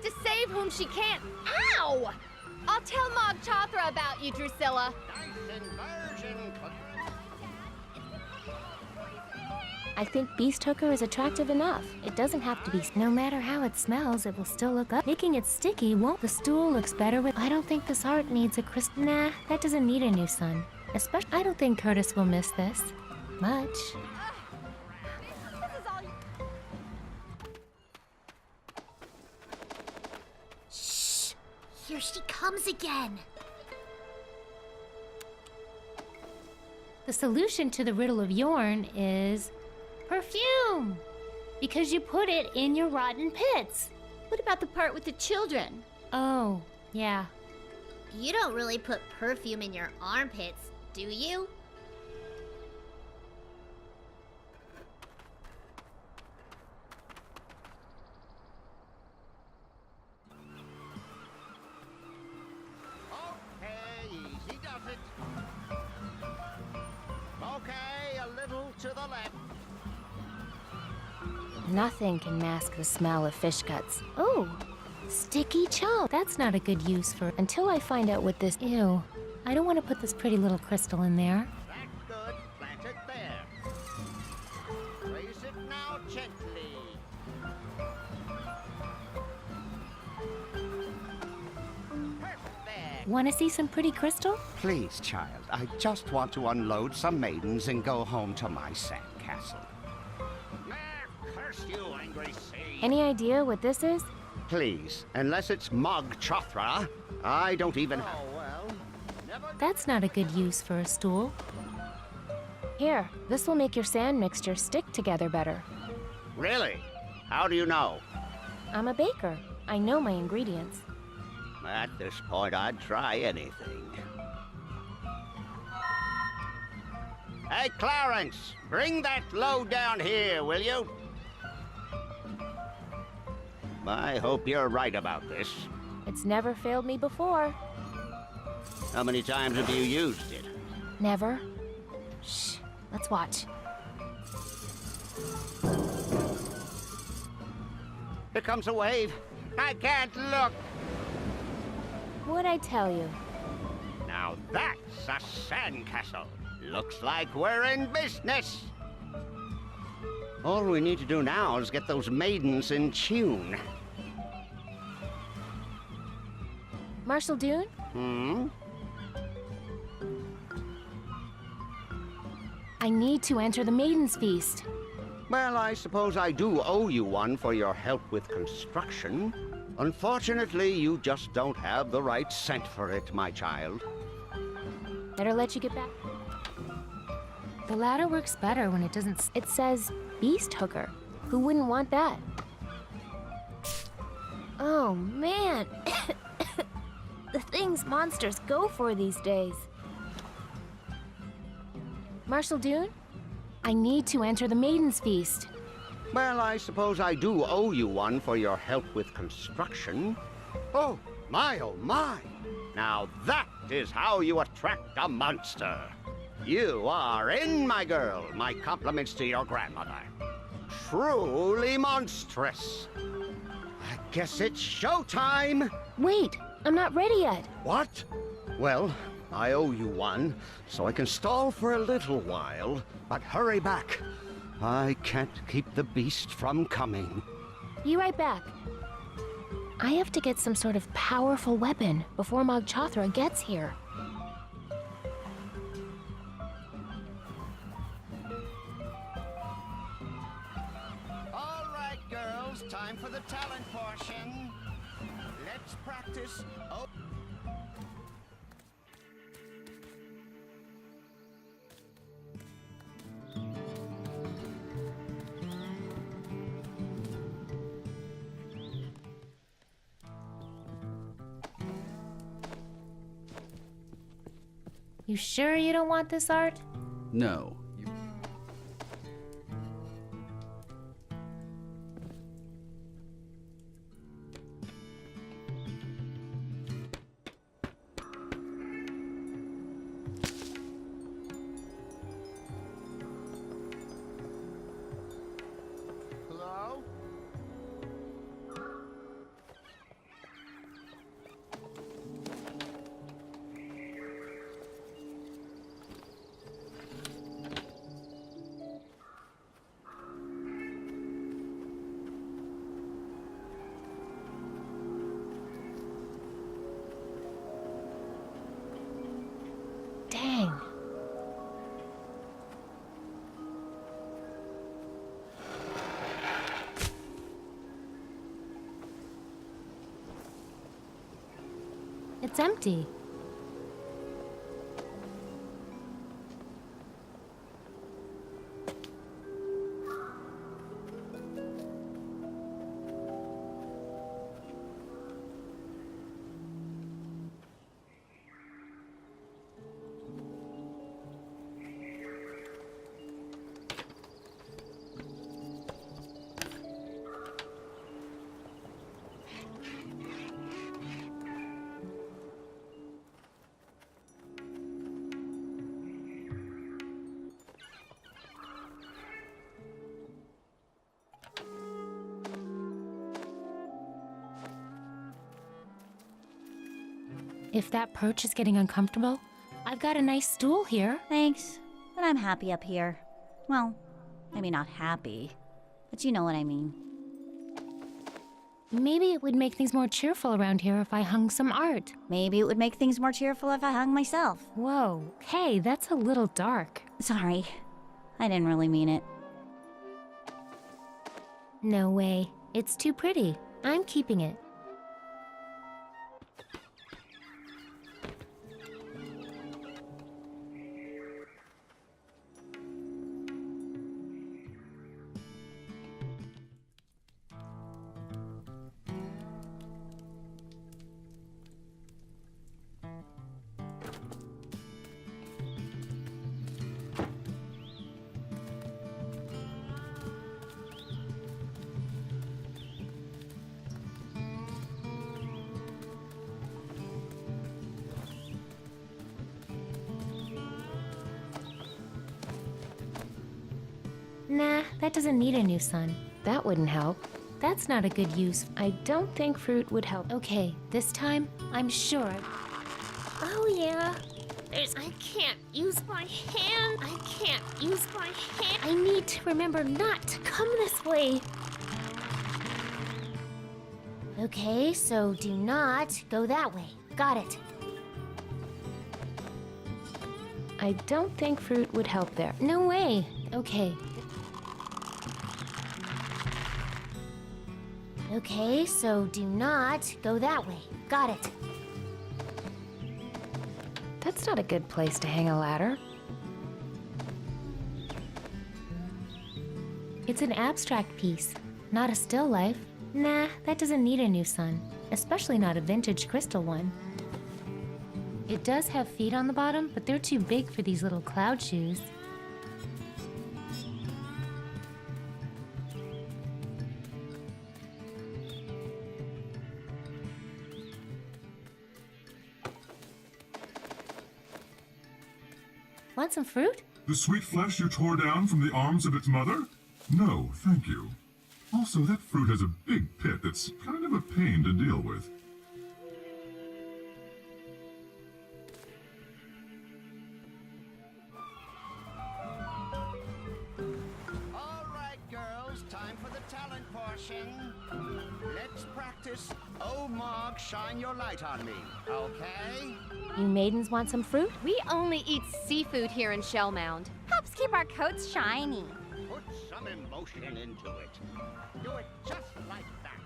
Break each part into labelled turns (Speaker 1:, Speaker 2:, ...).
Speaker 1: to save whom she can't. Ow! I'll tell Mog Chothra about you, Drusilla.
Speaker 2: Nice inversion.
Speaker 3: I think Beast Hooker is attractive enough. It doesn't have to be. No matter how it smells, it will still look up. Making it sticky won't. The stool looks better with. I don't think this art needs a crystal. Nah, that doesn't need a new sun. Especially, I don't think Curtis will miss this much.
Speaker 4: Shh! Here she comes again.
Speaker 3: The solution to the riddle of Yorn is perfume, because you put it in your rotten pits.
Speaker 1: What about the part with the children?
Speaker 3: Oh, yeah.
Speaker 4: You don't really put perfume in your armpits, do you?
Speaker 2: Okay, easy does it. Okay, a little to the left.
Speaker 3: Nothing can mask the smell of fish guts. Oh, sticky chum. That's not a good use for. Until I find out what this. Ew. I don't want to put this pretty little crystal in there.
Speaker 2: That's good. Plant it there. Raise it now gently. Perfect.
Speaker 3: Want to see some pretty crystal?
Speaker 2: Please, child, I just want to unload some maidens and go home to my sandcastle. Curse you, angry sea.
Speaker 3: Any idea what this is?
Speaker 2: Please, unless it's Mog Chothra, I don't even have...
Speaker 5: Oh, well, never...
Speaker 3: That's not a good use for a stool. Here, this will make your sand mixture stick together better.
Speaker 2: Really? How do you know?
Speaker 3: I'm a baker. I know my ingredients.
Speaker 2: At this point, I'd try anything. Hey, Clarence, bring that load down here, will you? I hope you're right about this.
Speaker 3: It's never failed me before.
Speaker 2: How many times have you used it?
Speaker 3: Never. Shh. Let's watch.
Speaker 2: Here comes a wave. I can't look.
Speaker 3: What'd I tell you?
Speaker 2: Now that's a sandcastle. Looks like we're in business. All we need to do now is get those maidens in tune.
Speaker 3: Marshal Dune?
Speaker 2: Hmm?
Speaker 3: I need to enter the Maiden's Feast.
Speaker 2: Well, I suppose I do owe you one for your help with construction. Unfortunately, you just don't have the right scent for it, my child.
Speaker 3: Better let you get back. The ladder works better when it doesn't. It says Beast Hooker. Who wouldn't want that? Oh, man. The things monsters go for these days. Marshal Dune? I need to enter the Maiden's Feast.
Speaker 2: Well, I suppose I do owe you one for your help with construction. Oh my! Now that is how you attract a monster. You are in, my girl. My compliments to your grandmother. Truly monstrous. I guess it's showtime.
Speaker 3: Wait, I'm not ready yet.
Speaker 2: What? Well, I owe you one, so I can stall for a little while, but hurry back. I can't keep the beast from coming.
Speaker 3: Be right back. I have to get some sort of powerful weapon before Mog Chothra gets here.
Speaker 5: All right, girls, time for the talent portion. Let's practice. Oh.
Speaker 3: You sure you don't want this art?
Speaker 6: No.
Speaker 5: Hello?
Speaker 3: It's empty. If that perch is getting uncomfortable, I've got a nice stool here.
Speaker 6: Thanks, but I'm happy up here. Well, maybe not happy, but you know what I mean.
Speaker 3: Maybe it would make things more cheerful around here if I hung some art.
Speaker 6: Maybe it would make things more cheerful if I hung myself.
Speaker 3: Whoa, hey, that's a little dark.
Speaker 6: Sorry, I didn't really mean it.
Speaker 3: No way. It's too pretty. I'm keeping it. Nah, that doesn't need a new sun. That wouldn't help. That's not a good use. I don't think fruit would help. Okay, this time, I'm sure. Oh yeah. I can't use my hand. I can't use my hand. I need to remember not to come this way. Okay, so do not go that way. Got it. I don't think fruit would help there. No way. Okay. Okay, so do not go that way. Got it. That's not a good place to hang a ladder. It's an abstract piece, not a still life. Nah, that doesn't need a new sun, especially not a vintage crystal one. It does have feet on the bottom, but they're too big for these little cloud shoes. Want some fruit?
Speaker 7: The sweet flesh you tore down from the arms of its mother? No, thank you. Also, that fruit has a big pit that's kind of a pain to deal with.
Speaker 5: All right, girls, time for the talent portion. Let's practice Oh Mog, shine your light on me, okay?
Speaker 3: You maidens want some fruit?
Speaker 1: We only eat seafood here in Shellmound.
Speaker 4: Helps keep our coats shiny.
Speaker 2: Put some emotion into it. Do it just like that.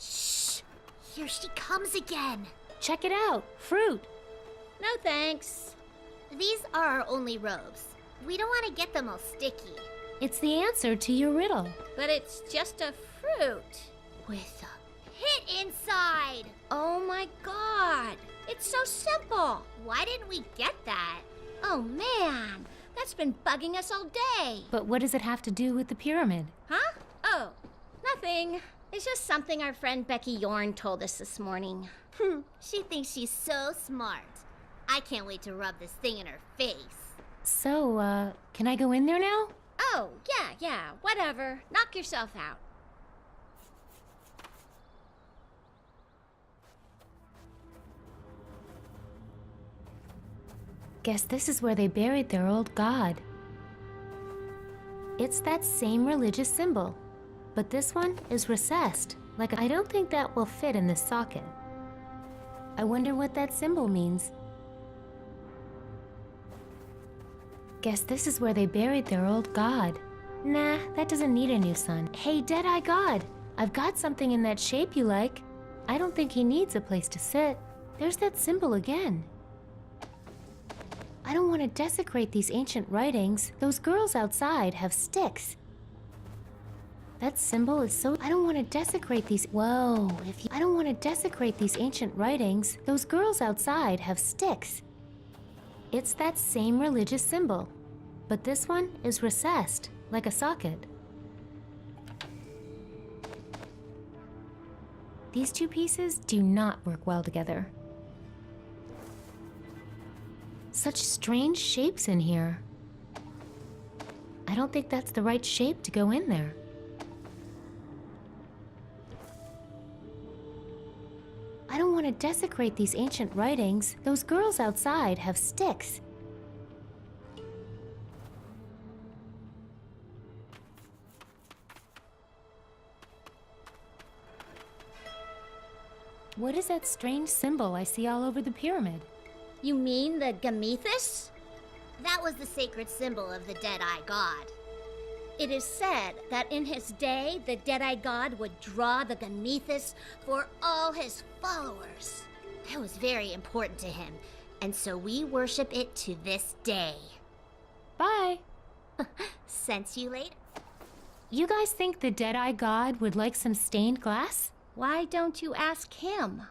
Speaker 4: Shh! Here she comes again.
Speaker 3: Check it out. Fruit.
Speaker 4: No thanks. These are our only robes. We don't want to get them all sticky.
Speaker 3: It's the answer to your riddle.
Speaker 4: But it's just a fruit with a pit inside. Oh my god. It's so simple. Why didn't we get that? Oh man, that's been bugging us all day.
Speaker 3: But what does it have to do with the pyramid?
Speaker 4: Huh? Oh, nothing. It's just something our friend Becky Yorn told us this morning. She thinks she's so smart. I can't wait to rub this thing in her face.
Speaker 3: So, can I go in there now?
Speaker 4: Oh, yeah, whatever. Knock yourself out.
Speaker 3: Guess this is where they buried their old god. It's that same religious symbol, but this one is recessed. I don't think that will fit in this socket. I wonder what that symbol means. Guess this is where they buried their old god. Nah, that doesn't need a new sun. Hey, Deadeye God, I've got something in that shape you like. I don't think he needs a place to sit. There's that symbol again. I don't want to desecrate these ancient writings. Those girls outside have sticks. That symbol is so... I don't want to desecrate these... Whoa, I don't want to desecrate these ancient writings. Those girls outside have sticks. It's that same religious symbol, but this one is recessed, like a socket. These two pieces do not work well together. Such strange shapes in here. I don't think that's the right shape to go in there. I don't want to desecrate these ancient writings. Those girls outside have sticks. What is that strange symbol I see all over the pyramid?
Speaker 4: You mean the Gamethus? That was the sacred symbol of the Deadeye God. It is said that in his day, the Deadeye God would draw the Gamethus for all his followers. That was very important to him, and so we worship it to this day.
Speaker 3: Bye.
Speaker 4: Sense you later.
Speaker 3: You guys think the Deadeye God would like some stained glass?
Speaker 4: Why don't you ask him?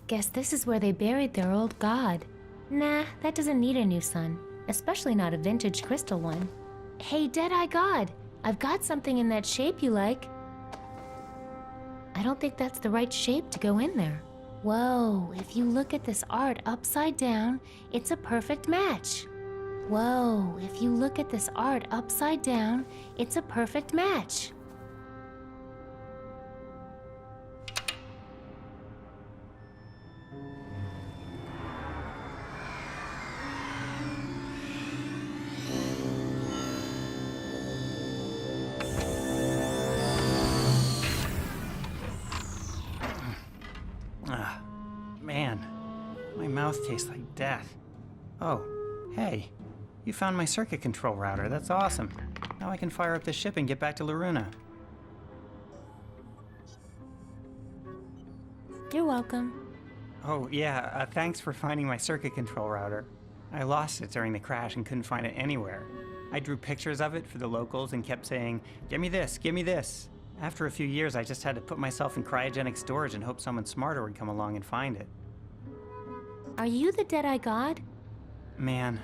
Speaker 3: Guess this is where they buried their old god. Nah, that doesn't need a new sun, especially not a vintage crystal one. Hey, Deadeye God, I've got something in that shape you like. I don't think that's the right shape to go in there. Whoa, if you look at this art upside down, it's a perfect match. Whoa, if you look at this art upside down, it's a perfect match.
Speaker 8: Man, my mouth tastes like death. Oh, hey, you found my circuit control router. That's awesome. Now I can fire up the ship and get back to Loruna.
Speaker 3: You're welcome.
Speaker 8: Oh, yeah, thanks for finding my circuit control router. I lost it during the crash and couldn't find it anywhere. I drew pictures of it for the locals and kept saying, "Give me this, give me this." After a few years, I just had to put myself in cryogenic storage and hope someone smarter would come along and find it.
Speaker 3: Are you the Deadeye God?
Speaker 8: Man,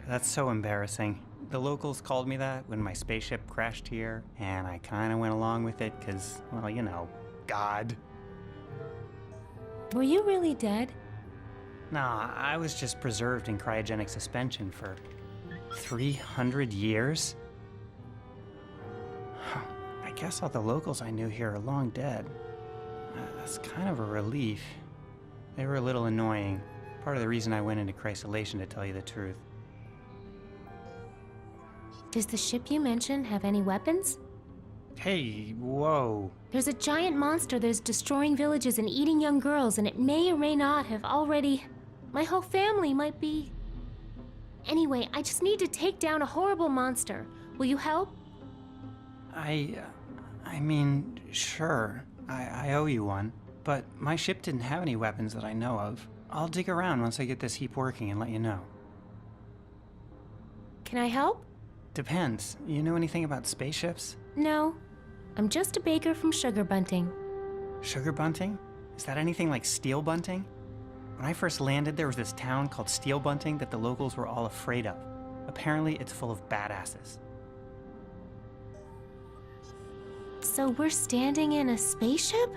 Speaker 8: that's so embarrassing. The locals called me that when my spaceship crashed here, and I kinda went along with it because, well, you know, God.
Speaker 3: Were you really dead?
Speaker 8: Nah, I was just preserved in cryogenic suspension for 300 years? I guess all the locals I knew here are long dead. That's kind of a relief. They were a little annoying. Part of the reason I went into crysolation, to tell you the truth.
Speaker 3: Does the ship you mentioned have any weapons?
Speaker 8: Hey, whoa.
Speaker 3: There's a giant monster that's destroying villages and eating young girls, and it may or may not have already... My whole family might be... Anyway, I just need to take down a horrible monster. Will you help?
Speaker 8: I mean, sure. I owe you one. But my ship didn't have any weapons that I know of. I'll dig around once I get this heap working and let you know.
Speaker 3: Can I help?
Speaker 8: Depends. You know anything about spaceships?
Speaker 3: No. I'm just a baker from Sugar Bunting.
Speaker 8: Sugar Bunting? Is that anything like Steel Bunting? When I first landed, there was this town called Steel Bunting that the locals were all afraid of. Apparently, it's full of badasses.
Speaker 3: So we're standing in a spaceship?